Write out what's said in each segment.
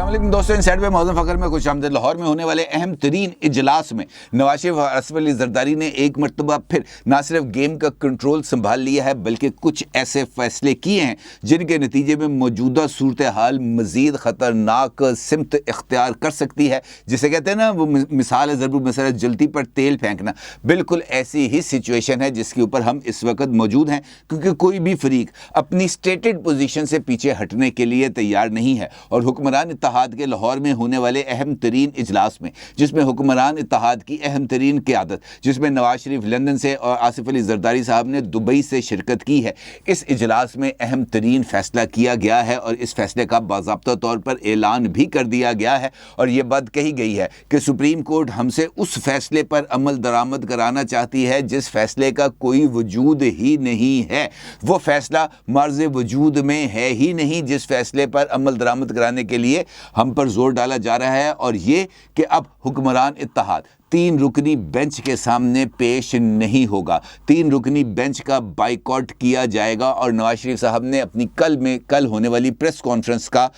अस्सलाम वालेकुम दोस्तों, इनसाइड पे मौजूद फखर में खुशामदीद। लाहौर में होने वाले अहम तरीन इजलास में नवाज शरीफ और आसिफ अली जरदारी ने एक मरतबा फिर ना सिर्फ गेम का कंट्रोल संभाल लिया है बल्कि कुछ ऐसे फैसले किए हैं जिनके नतीजे में मौजूदा सूरत हाल मज़ीद ख़तरनाक सिमत इख्तियार कर सकती है। जिसे कहते हैं ना, वो मिसाल है ज़रूर मसला जलती पर तेल फेंकना। बिल्कुल ऐसी ही सिचुएशन है जिसके ऊपर हम इस वक्त मौजूद हैं, क्योंकि कोई भी फरीक अपनी स्टेटेड पोजीशन से पीछे हटने के लिए तैयार नहीं है। और हुक्मरान इत्तेहाद के लाहौर में होने वाले अहम तरीन इजलास में, जिसमें हुक्मरान इत्तेहाद की अहम तरीन क़यादत, जिसमें नवाज शरीफ लंदन से और आसिफ अली जरदारी साहब ने दुबई से शिरकत की है, इस इजलास में अहम तरीन फैसला किया गया है और इस फैसले का बाज़ाब्ता तौर पर ऐलान भी कर दिया गया है। और ये बात कही गई है कि सुप्रीम कोर्ट हमसे उस फैसले पर अमल दरामद कराना चाहती है जिस फैसले का कोई वजूद ही नहीं है। वो फैसला मर्ज़ वजूद में है ही नहीं जिस फैसले पर अमल दरामद कराने के लिए हम पर जोर डाला जा रहा है, और ये कि अब हुक्मरान इत्तेहाद 3 रुकनी बेंच के सामने पेश नहीं होगा। 3 रुकनी बेंच का बाइकॉट किया जाएगा। और नवाज शरीफ साहब ने अपनी कल होने वाली प्रेस कॉन्फ्रेंस का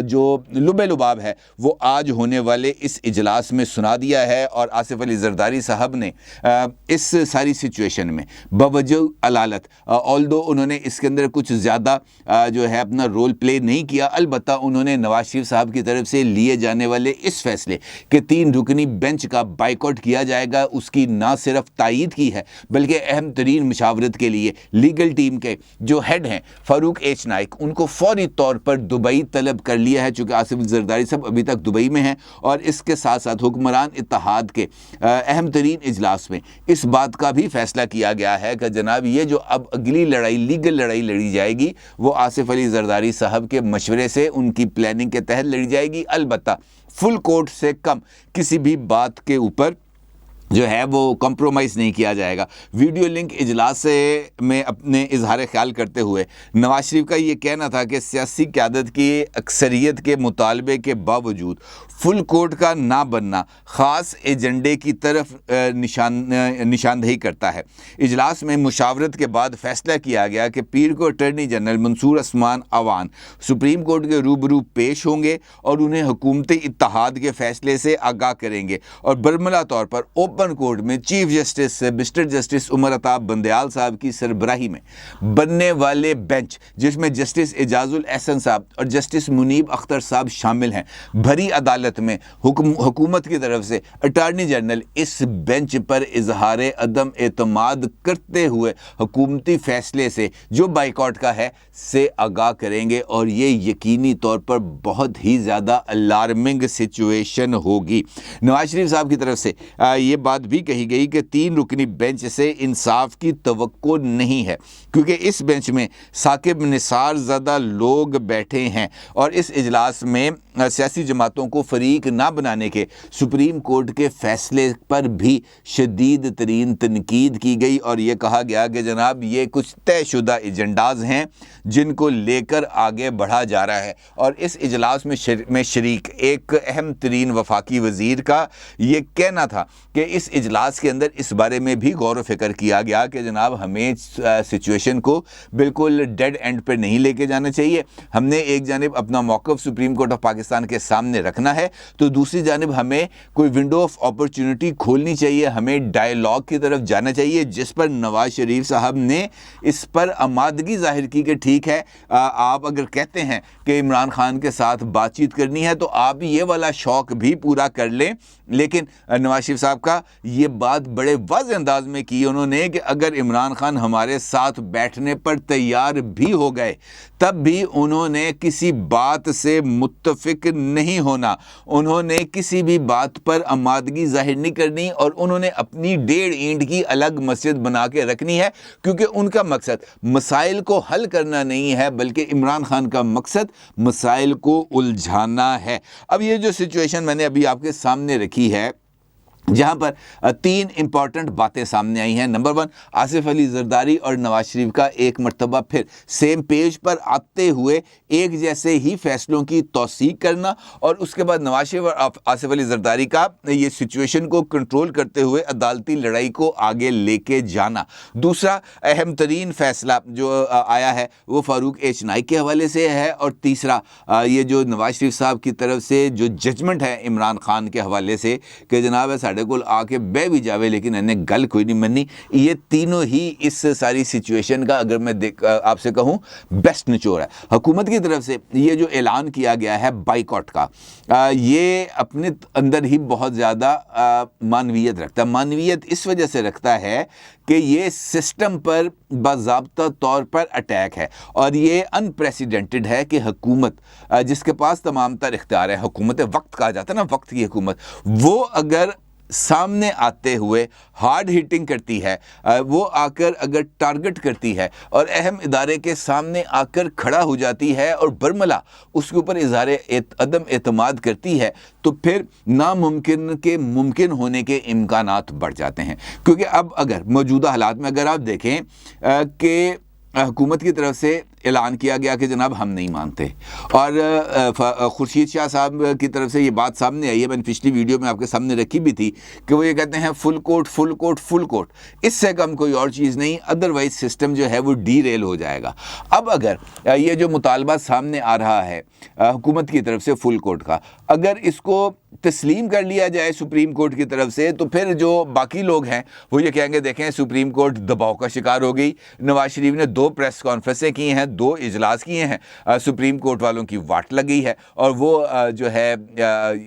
जो लुबे लुबाब है वो आज होने वाले इस इजलास में सुना दिया है। और आसिफ अली जरदारी साहब ने इस सारी सिचुएशन में बवजह अलालत, ऑल्दो उन्होंने इसके अंदर कुछ ज़्यादा जो है अपना रोल प्ले नहीं किया, अलबत्ता उन्होंने नवाज शरीफ साहब की तरफ से लिए जाने वाले इस फैसले कि 3 रुकनी बेंच का बाइकॉट किया जाएगा उसकी ना सिर्फ तायीद की है बल्कि अहम तरीन मुशावरत के लिए लीगल टीम के जो हेड हैं फारूक एच नाइक, उनको फौरी तौर पर दुबई तलब कर लिया है, चूँकि आसिफ जरदारी साहब अभी तक दुबई में हैं। और इसके साथ साथ हुक्मरान इत्तेहाद के अहम तरीन इजलास में इस बात का भी फैसला किया गया है कि जनाब ये जो अब अगली लड़ाई, लीगल लड़ाई लड़ी जाएगी वो आसिफ अली जरदारी साहब के मशवरे से, उनकी प्लानिंग के तहत लड़ी जाएगी। अलबत्ता फुल कोर्ट से कम किसी भी बात के ऊपर जो है वो कॉम्प्रोमाइज़ नहीं किया जाएगा। वीडियो लिंक इजलास से में अपने इजहार ख्याल करते हुए नवाज शरीफ का ये कहना था कि सियासी क़यादत की अक्सरियत के मुतालबे के बावजूद फुल कोर्ट का ना बनना ख़ास एजेंडे की तरफ निशानदही करता है। इजलास में मुशावरत के बाद फैसला किया गया कि पीर को attorney general Mansoor Usman Awan supreme court के रूबरू पेश होंगे और उन्हें हुकूमती इत्तेहाद के फैसले से आगाह करेंगे। और बरमला तौर पर ओपन कोर्ट में chief justice mister justice Umar Ata Bandial साहब की सरबराही में बनने वाले बेंच, जिसमें जस्टिस एजाजुल एहसन साहब और जस्टिस मुनीब अख्तर साहब शामिल हैं, भरी अदालत में हुकूमत की तरफ से अटॉर्नी जनरल इस बेंच पर इजहार अदम एतमाद करते हुए हुकूमती फैसले से जो बाइकॉट का है से आगाह करेंगे। और ये यकीनी तौर पर बहुत ही ज़्यादा अलार्मिंग सिचुएशन होगी। नवाज शरीफ साहब की तरफ से ये बात भी कही गई कि 3 रुकनी बेंच से इंसाफ की तवक्को नहीं है, क्योंकि इस बेंच में साकिब निसार ज़्यादा लोग बैठे हैं और इस इजलास में सियासी जमातों को फरीक ना बनाने के सुप्रीम कोर्ट के फैसले पर भी शदीद तरीन तनकीद की गई। और ये कहा गया कि जनाब ये कुछ तयशुदा एजेंडाज हैं जिनको लेकर आगे बढ़ा जा रहा है। और इस इजलास में शरीक एक अहम तरीन वफाकी वज़ीर का ये कहना था कि इस इजलास के अंदर इस बारे में भी गौर व फिक्र किया गया कि जनाब हमें सिचुएशन को बिल्कुल डेड एंड पर नहीं लेके जाना चाहिए। हमने एक जानिब अपना मौक़िफ़ सुप्रीम कोर्ट ऑफ पाकिस्तान के सामने रखना है, तो दूसरी जानिब हमें कोई विंडो ऑफ अपॉर्चुनिटी खोलनी चाहिए, हमें डायलॉग की तरफ जाना चाहिए, जिस पर नवाज शरीफ साहब ने इस पर आमादगी जाहिर की कि ठीक है, आप अगर कहते हैं कि इमरान खान के साथ बातचीत करनी है तो आप ये वाला शौक़ भी पूरा कर लें। लेकिन नवाज शरीफ साहब का ये बात बड़े वाज़ेह अंदाज में की उन्होंने कि अगर इमरान खान हमारे साथ बैठने पर तैयार भी हो गए तब भी उन्होंने किसी बात से मुत्तफिक नहीं होना, उन्होंने किसी भी बात पर आमादगी जाहिर नहीं करनी और उन्होंने अपनी 1.5 ईंट की अलग मस्जिद बना के रखनी है, क्योंकि उनका मकसद मसाइल को हल करना नहीं है बल्कि इमरान खान का मकसद मसाइल को उलझाना है। अब ये जो सिचुएशन मैंने अभी आपके सामने रखी है जहां पर तीन इंपॉर्टेंट बातें सामने आई हैं। नंबर 1, आसिफ अली जरदारी और नवाज शरीफ का एक मर्तबा फिर सेम पेज पर आते हुए एक जैसे ही फैसलों की तौसीक करना, और उसके बाद नवाज शरीफ और आसिफ अली जरदारी का ये सिचुएशन को कंट्रोल करते हुए अदालती लड़ाई को आगे लेके जाना। दूसरा अहम तरीन फैसला जो आया है वो फारूक एच नाइक के हवाले से है, और तीसरा ये जो नवाज शरीफ साहब की तरफ से जो जजमेंट है इमरान खान के हवाले से कि जनाब साढ़े को आके बह भी जावे लेकिन इन्हें गल कोई नहीं मननी। ये तीनों ही इस सारी सिचुएशन का अगर मैं आपसे कहूँ बेस्ट निचोड़ है। हुकूमत की तरफ से ये जो ऐलान किया गया है बाइकॉट का, ये अपने अंदर ही बहुत ज़्यादा मानवीयत रखता है। मानवीयत इस वजह से रखता है कि ये सिस्टम पर बाज़ाब्ता तौर पर अटैक है, और ये अनप्रेसिडेंटेड है कि हुकूमत जिसके पास तमाम तर इख्तियार है, हुकूमत वक्त कहा जाता है ना, वक्त की हुकूमत, वो अगर सामने आते हुए हार्ड हिटिंग करती है, वो आकर अगर टारगेट करती है और अहम इदारे के सामने आकर खड़ा हो जाती है और बरमला उसके ऊपर इज़हार अदम एतमाद करती है, तो फिर नामुमकिन के मुमकिन होने के इम्कानात बढ़ जाते हैं। क्योंकि अब अगर मौजूदा हालात में अगर आप देखें कि हुकूमत की तरफ से ऐलान किया गया कि जनाब हम नहीं मानते, और खुर्शीद शाह साहब की तरफ से ये बात सामने आई है, मैंने पिछली वीडियो में आपके सामने रखी भी थी कि वो ये कहते हैं full court full court full court, इससे कम कोई और चीज़ नहीं, अदरवाइज सिस्टम जो है वो डीरेल हो जाएगा। अब अगर ये जो मुतालबा सामने आ रहा है हुकूमत की तरफ से फुल कोर्ट का, अगर इसको तस्लीम कर लिया जाए सुप्रीम कोर्ट की तरफ से, तो फिर जो बाकी लोग हैं वो ये कहेंगे देखें सुप्रीम कोर्ट दबाव का शिकार हो गई। नवाज शरीफ ने 2 प्रेस कॉन्फ्रेंसें की हैं, 2 इजलास किए हैं, सुप्रीम कोर्ट वालों की वाट लग गई है, और वो जो है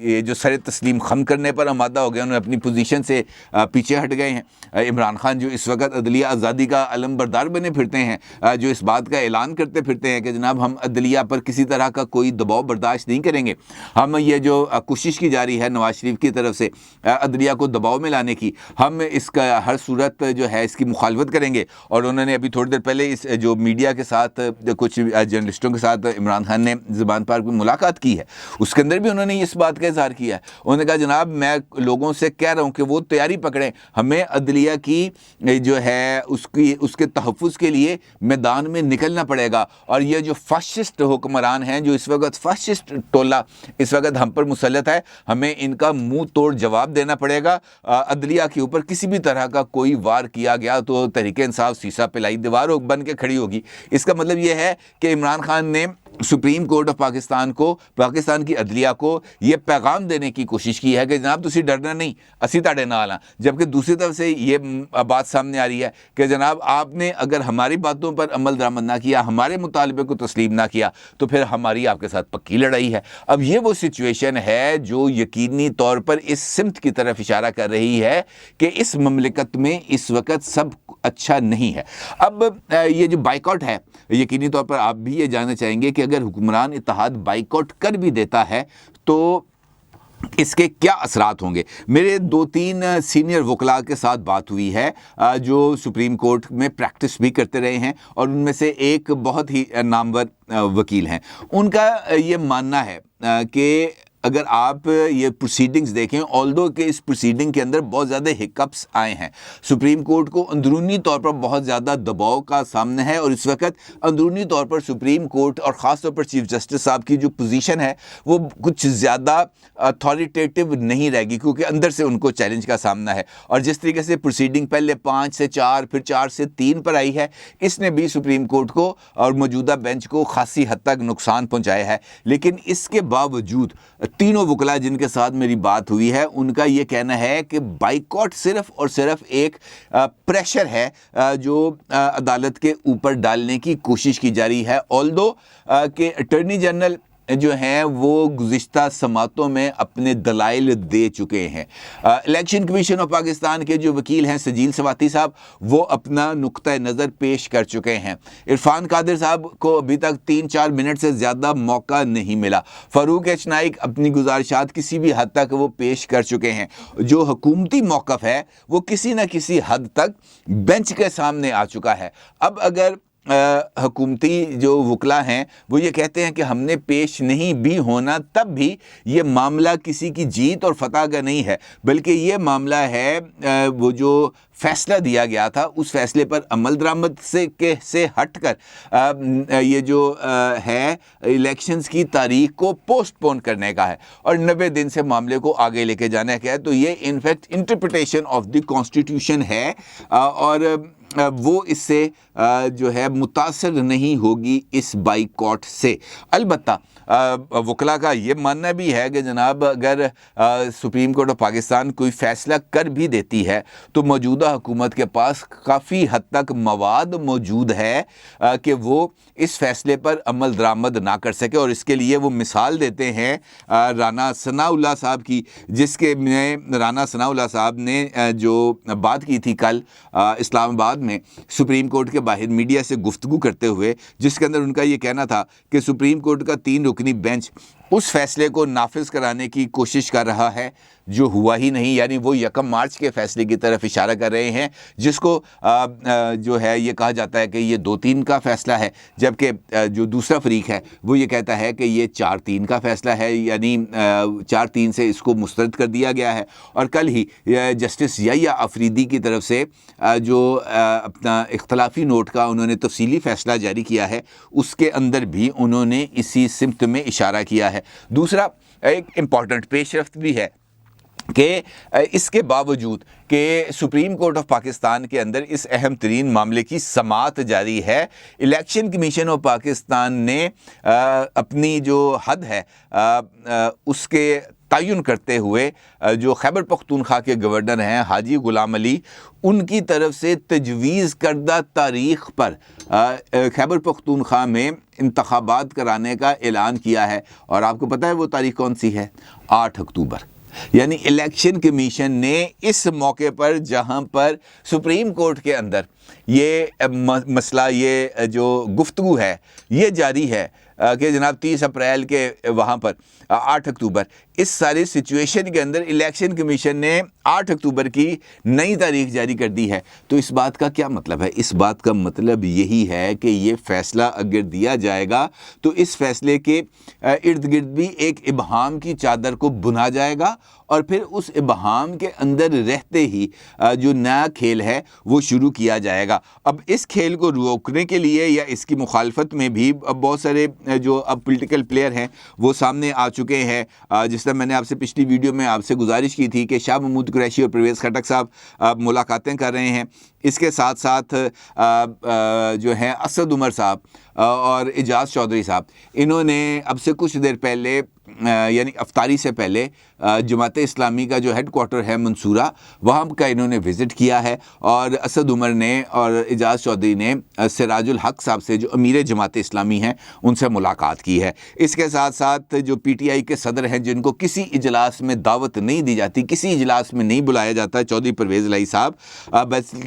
ये जो सर तस्लीम खम करने पर आमादा हो गए, उन्होंने अपनी पोजीशन से पीछे हट गए हैं। इमरान खान जो इस वक्त अदलिया आज़ादी का अलमबरदार बने फिरते हैं, जो इस बात का ऐलान करते फिरते हैं कि जनाब हम अदलिया पर किसी तरह का कोई दबाव बर्दाश्त नहीं करेंगे, हम ये जो कोशिश की जा रही है नवाज शरीफ की तरफ से अदलिया को दबाव में लाने की, हम इसका हर सूरत जो है इसकी मुखालफत करेंगे। और उन्होंने अभी थोड़ी देर पहले इस जो मीडिया के साथ कुछ जर्नलिस्टों के साथ इमरान खान ने ज़बान पार्क में मुलाकात की है, उसके अंदर भी उन्होंने इस बात का इज़हार किया है। उन्होंने कहा जनाब मैं लोगों से कह रहा हूँ कि वो तैयारी पकड़ें, हमें अदलिया की जो है उसके तहफ़्फ़ुज़ के लिए मैदान में निकलना पड़ेगा, और ये जो फाशिस्ट हुक्मरान हैं, जो इस वक्त फाशिस्ट टोला इस वक्त हम पर मुसल्लत है, हमें इनका मुंह तोड़ जवाब देना पड़ेगा। अदलिया के ऊपर किसी भी तरह का कोई वार किया गया तो तहरीक इंसाफ सीसा पिलाई दीवार बन के खड़ी होगी। इसका मतलब यह है कि इमरान खान ने सुप्रीम कोर्ट ऑफ पाकिस्तान को, पाकिस्तान की अदलिया को ये पैगाम देने की कोशिश की है कि जनाब तुसी डरना नहीं, असी ताड़े नाल हां। जबकि दूसरी तरफ से ये बात सामने आ रही है कि जनाब आपने अगर हमारी बातों पर अमल दरामद ना किया, हमारे मुतालबे को तस्लीम ना किया, तो फिर हमारी आपके साथ पक्की लड़ाई है। अब ये वो सिचुएशन है जो यकीनी तौर पर इस सिमत की तरफ इशारा कर रही है कि इस ममलिकत में इस वक्त सब अच्छा नहीं है। अब ये जो बाइकआउट है, यकीनी तौर पर आप भी ये जानना चाहेंगे कि अगर हुक्मरान इत्तेहाद बाइकआउट कर भी देता है तो इसके क्या असरात होंगे। मेरे 2-3 सीनियर वकला के साथ बात हुई है जो सुप्रीम कोर्ट में प्रैक्टिस भी करते रहे हैं, और उनमें से एक बहुत ही नामवर वकील हैं। उनका ये मानना है कि अगर आप ये प्रोसीडिंग्स देखें, ऑल्दो के इस प्रोसीडिंग के अंदर बहुत ज़्यादा हिकअप्स आए हैं, सुप्रीम कोर्ट को अंदरूनी तौर पर बहुत ज़्यादा दबाव का सामना है, और इस वक्त अंदरूनी तौर पर सुप्रीम कोर्ट और ख़ास तौर पर चीफ जस्टिस साहब की जो पोजीशन है वो कुछ ज़्यादा अथॉरिटेटिव नहीं रहेगी, क्योंकि अंदर से उनको चैलेंज का सामना है। और जिस तरीके से प्रोसीडिंग पहले 5 से 4 फिर 4 से 3 पर आई है, इसने भी सुप्रीम कोर्ट को और मौजूदा बेंच को खासी हद तक नुकसान पहुँचाया है। लेकिन इसके बावजूद तीनों वकला जिनके साथ मेरी बात हुई है, उनका ये कहना है कि बाइकआउट सिर्फ और सिर्फ एक प्रेशर है जो अदालत के ऊपर डालने की कोशिश की जा रही है। ऑल्दो के अटॉर्नी जनरल जो हैं वो गुज़िश्ता समातों में अपने दलाइल दे चुके हैं। इलेक्शन कमीशन ऑफ पाकिस्तान के जो वकील हैं सजील सवाती साहब, वो अपना नुक्ता नज़र पेश कर चुके हैं। इरफान कादिर साहब को अभी तक 3-4 मिनट से ज़्यादा मौका नहीं मिला। फारूक एच नाइक अपनी गुजारिशात किसी भी हद तक वो पेश कर चुके हैं। जो हुकूमती मौक़िफ़ है वो किसी न किसी हद तक बेंच के सामने आ चुका है। अब अगर حکومتی جو وکلا ہیں وہ یہ کہتے ہیں کہ ہم نے پیش نہیں بھی ہونا تب بھی یہ معاملہ کسی کی جیت اور فتح کا نہیں ہے، بلکہ یہ معاملہ ہے وہ جو فیصلہ دیا گیا تھا اس فیصلے پر عمل درآمد سے ہٹ کر یہ جو ہے الیکشنز کی تاریخ کو پوسٹ پون کرنے کا ہے اور 90 دن سے معاملے کو آگے لے کے جانے کا ہے۔ تو یہ in fact interpretation of the constitution ہے اور وہ اس سے جو ہے متاثر نہیں ہوگی اس بائیکاٹ سے۔ البتہ وکلا کا یہ ماننا بھی ہے کہ جناب اگر سپریم کورٹ آف پاکستان کوئی فیصلہ کر بھی دیتی ہے تو موجودہ حکومت کے پاس کافی حد تک مواد موجود ہے کہ وہ اس فیصلے پر عمل درآمد نہ کر سکے، اور اس کے لیے وہ مثال دیتے ہیں رانا ثناء اللہ صاحب کی، جس کے میں رانا ثناء اللہ صاحب نے جو بات کی تھی کل اسلام آباد میں سپریم کورٹ کے باہر میڈیا سے گفتگو کرتے ہوئے، جس کے اندر ان کا یہ کہنا تھا کہ سپریم کورٹ کا 3 رکنی بینچ اس فیصلے کو نافذ کرانے کی کوشش کر رہا ہے جو ہوا ہی نہیں، یعنی وہ 1 مارچ کے فیصلے کی طرف اشارہ کر رہے ہیں جس کو جو ہے یہ کہا جاتا ہے کہ یہ 2-3 کا فیصلہ ہے، جبکہ جو دوسرا فریق ہے وہ یہ کہتا ہے کہ یہ 4-3 کا فیصلہ ہے، یعنی 4-3 سے اس کو مسترد کر دیا گیا ہے۔ اور کل ہی جسٹس یحییٰ آفریدی کی طرف سے جو اپنا اختلافی نوٹ کا انہوں نے تفصیلی فیصلہ جاری کیا ہے، اس کے اندر بھی انہوں نے اسی سمت میں اشارہ کیا ہے۔ دوسرا ایک امپورٹنٹ پیش رفت بھی ہے کہ اس کے باوجود کہ سپریم کورٹ آف پاکستان کے اندر اس اہم ترین معاملے کی سماعت جاری ہے، الیکشن کمیشن آف پاکستان نے اپنی جو حد ہے اس کے تعین کرتے ہوئے جو خیبر پختونخوا کے گورنر ہیں حاجی غلام علی، ان کی طرف سے تجویز کردہ تاریخ پر خیبر پختونخوا میں انتخابات کرانے کا اعلان کیا ہے، اور آپ کو پتہ ہے وہ تاریخ کون سی ہے؟ 8 اکتوبر۔ یعنی الیکشن کمیشن نے اس موقع پر جہاں پر سپریم کورٹ کے اندر یہ مسئلہ، یہ جو گفتگو ہے یہ جاری ہے کہ جناب 30 اپریل کے وہاں پر 8 اکتوبر، اس ساری سچویشن کے اندر الیکشن کمیشن نے 8 اکتوبر کی نئی تاریخ جاری کر دی ہے۔ تو اس بات کا کیا مطلب ہے؟ اس بات کا مطلب یہی ہے کہ یہ فیصلہ اگر دیا جائے گا تو اس فیصلے کے ارد گرد بھی ایک ابہام کی چادر کو بنا جائے گا، اور پھر اس ابہام کے اندر رہتے ہی جو نیا کھیل ہے وہ شروع کیا جائے گا۔ اب اس کھیل کو روکنے کے لیے یا اس کی مخالفت میں بھی بہت سارے جو اب پولیٹیکل پلیئر ہیں وہ سامنے آ چکے ہیں، جس طرح میں نے آپ سے پچھلی ویڈیو میں آپ سے گزارش کی تھی کہ شاہ محمود قریشی اور پرویز خٹک صاحب ملاقاتیں کر رہے ہیں۔ اس کے ساتھ ساتھ جو ہیں اسد عمر صاحب اور اعجاز چودھری صاحب، انہوں نے اب سے کچھ دیر پہلے یعنی افطاری سے پہلے جماعت اسلامی کا جو ہیڈ کوارٹر ہے منصورہ، وہاں کا انہوں نے وزٹ کیا ہے، اور اسد عمر نے اور اعجاز چودھری نے سراج الحق صاحب سے جو امیر جماعت اسلامی ہیں ان سے ملاقات کی ہے۔ اس کے ساتھ ساتھ جو پی ٹی آئی کے صدر ہیں جن کو کسی اجلاس میں دعوت نہیں دی جاتی، کسی اجلاس میں نہیں بلایا جاتا، چودھری پرویز الہی صاحب،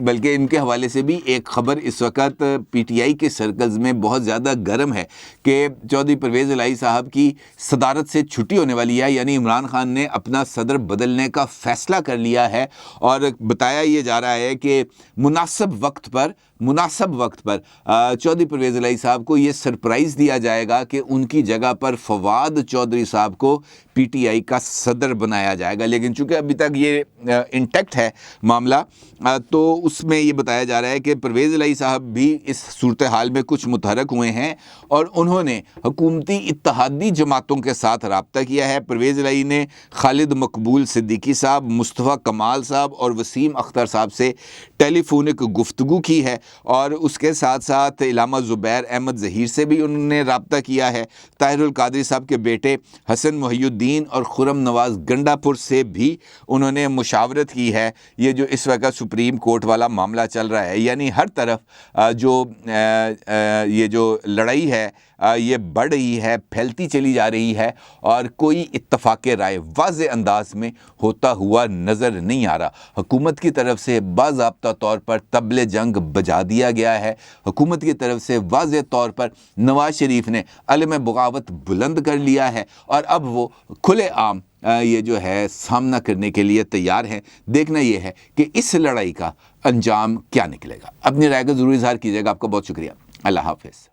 بلکہ ان کے حوالے سے بھی ایک خبر اس وقت پی ٹی آئی کے سرکلز میں بہت زیادہ گرم ہے کہ چودھری پرویز الہی صاحب کی صدارت سے چھٹی ہونے والی ہے، یعنی عمران خان نے اپنا صدر بدلنے کا فیصلہ کر لیا ہے، اور بتایا یہ جا رہا ہے کہ مناسب وقت پر چودھری پرویز الہی صاحب کو یہ سرپرائز دیا جائے گا کہ ان کی جگہ پر فواد چودھری صاحب کو پی ٹی آئی کا صدر بنایا جائے گا۔ لیکن چونکہ ابھی تک یہ انٹیکٹ ہے معاملہ، تو اس میں یہ بتایا جا رہا ہے کہ پرویز الہی صاحب بھی اس صورتحال میں کچھ متحرک ہوئے ہیں اور انہوں نے حکومتی اتحادی جماعتوں کے ساتھ رابطہ کیا ہے۔ پرویز الہی نے خالد مقبول صدیقی صاحب، مصطفیٰ کمال صاحب اور وسیم اختر صاحب سے ٹیلی فونک گفتگو کی ہے، اور اس کے ساتھ ساتھ علامہ زبیر احمد ظہیر سے بھی انہوں نے رابطہ کیا ہے۔ طاہر القادری صاحب کے بیٹے حسن محی الدین اور خرم نواز گنڈا پور سے بھی انہوں نے مشاورت کی ہے۔ یہ جو اس وقت سپریم کورٹ والا معاملہ چل رہا ہے، یعنی ہر طرف جو یہ جو لڑائی ہے یہ بڑھ رہی ہے، پھیلتی چلی جا رہی ہے، اور کوئی اتفاق رائے واضح انداز میں ہوتا ہوا نظر نہیں آ رہا۔ حکومت کی طرف سے باضابطہ طور پر طبل جنگ بجا دیا گیا ہے، حکومت کی طرف سے واضح طور پر نواز شریف نے علم بغاوت بلند کر لیا ہے، اور اب وہ کھلے عام یہ جو ہے سامنا کرنے کے لیے تیار ہیں۔ دیکھنا یہ ہے کہ اس لڑائی کا انجام کیا نکلے گا۔ اپنی رائے کا ضرور اظہار کیجیے گا۔ آپ کا بہت شکریہ۔ اللہ حافظ.